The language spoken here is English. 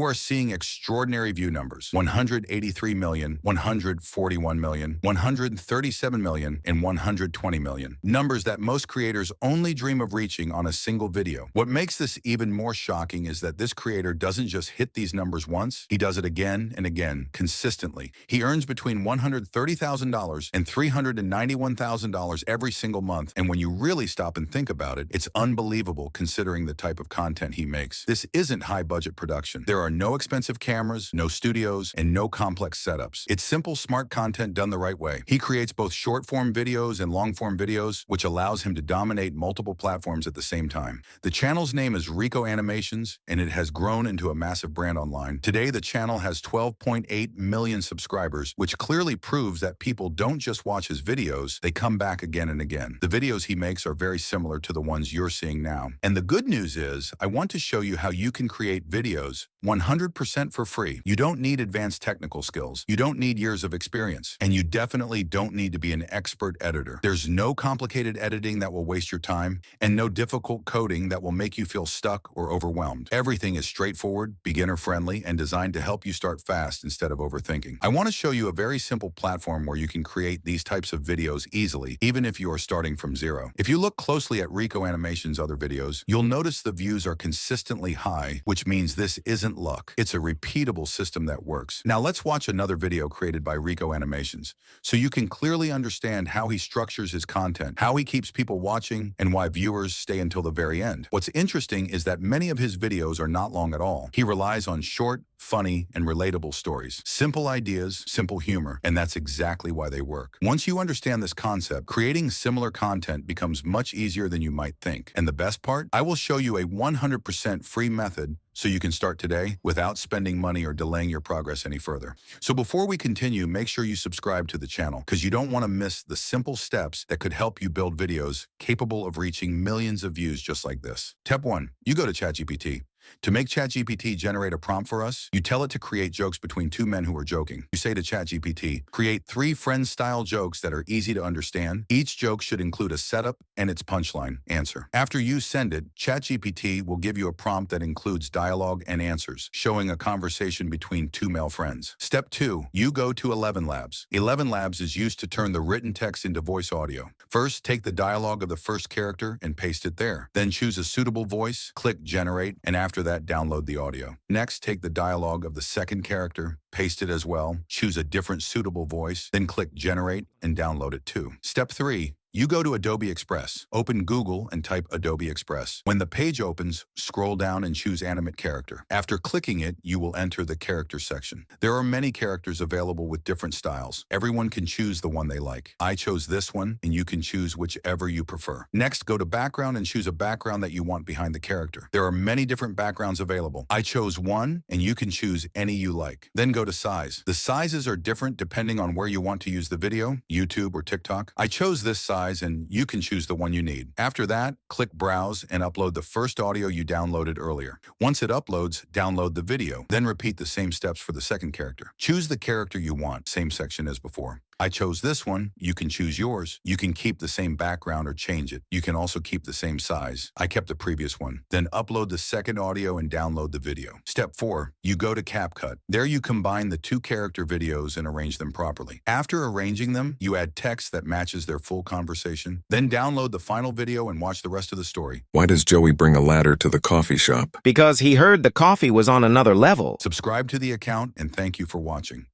You are seeing extraordinary view numbers: 183 million, 141 million, 137 million, and 120 million. Numbers that most creators only dream of reaching on a single video. What makes this even more shocking is that this creator doesn't just hit these numbers once, he does it again and again, consistently. He earns between $130,000 and $391,000 every single month, and when you really stop and think about it, it's unbelievable considering the type of content he makes. This isn't high-budget production. There are no expensive cameras, no studios, and no complex setups. It's simple, smart content done the right way. He creates both short-form videos and long-form videos, which allows him to dominate multiple platforms at the same time. The channel's name is Rico Animations, and it has grown into a massive brand online. Today, the channel has 12.8 million subscribers, which clearly proves that people don't just watch his videos, they come back again and again. The videos he makes are very similar to the ones you're seeing now. And the good news is, I want to show you how you can create videos 100% for free. You don't need advanced technical skills. You don't need years of experience. And you definitely don't need to be an expert editor. There's no complicated editing that will waste your time, and no difficult coding that will make you feel stuck or overwhelmed. Everything is straightforward, beginner-friendly, and designed to help you start fast instead of overthinking. I want to show you a very simple platform where you can create these types of videos easily, even if you are starting from zero. If you look closely at Rico Animations' other videos, you'll notice the views are consistently high, which means this isn't luck. It's a repeatable system that works. Now let's watch another video created by Rico Animations, so you can clearly understand how he structures his content, how he keeps people watching, and why viewers stay until the very end. What's interesting is that many of his videos are not long at all. He relies on short, funny, and relatable stories. Simple ideas, simple humor, and that's exactly why they work. Once you understand this concept, creating similar content becomes much easier than you might think. And the best part? I will show you a 100% free method so you can start today without spending money or delaying your progress any further. So before we continue, make sure you subscribe to the channel, because you don't want to miss the simple steps that could help you build videos capable of reaching millions of views just like this. Step 1, you go to ChatGPT. To make ChatGPT generate a prompt for us, you tell it to create jokes between two men who are joking. You say to ChatGPT, create 3 friend-style jokes that are easy to understand. Each joke should include a setup and its punchline. Answer. After you send it, ChatGPT will give you a prompt that includes dialogue and answers, showing a conversation between 2 male friends. Step 2, you go to 11 Labs. 11 Labs is used to turn the written text into voice audio. First, take the dialogue of the first character and paste it there. Then choose a suitable voice, click Generate, and after that, download the audio. Next, take the dialogue of the second character, paste it as well, choose a different suitable voice, then click Generate and download it too. Step 3, you go to Adobe Express. Open Google and type Adobe Express. When the page opens, scroll down and choose Animate Character. After clicking it, you will enter the character section. There are many characters available with different styles. Everyone can choose the one they like. I chose this one, and you can choose whichever you prefer. Next, go to Background and choose a background that you want behind the character. There are many different backgrounds available. I chose one, and you can choose any you like. Then go to Size. The sizes are different depending on where you want to use the video, YouTube or TikTok. I chose this size, and you can choose the one you need. After that, click Browse and upload the first audio you downloaded earlier. Once it uploads, download the video. Then repeat the same steps for the second character. Choose the character you want, same section as before. I chose this one, you can choose yours. You can keep the same background or change it. You can also keep the same size. I kept the previous one. Then upload the second audio and download the video. Step 4, you go to CapCut. There you combine the 2 character videos and arrange them properly. After arranging them, you add text that matches their full conversation. Then download the final video and watch the rest of the story. Why does Joey bring a ladder to the coffee shop? Because he heard the coffee was on another level. Subscribe to the account and thank you for watching.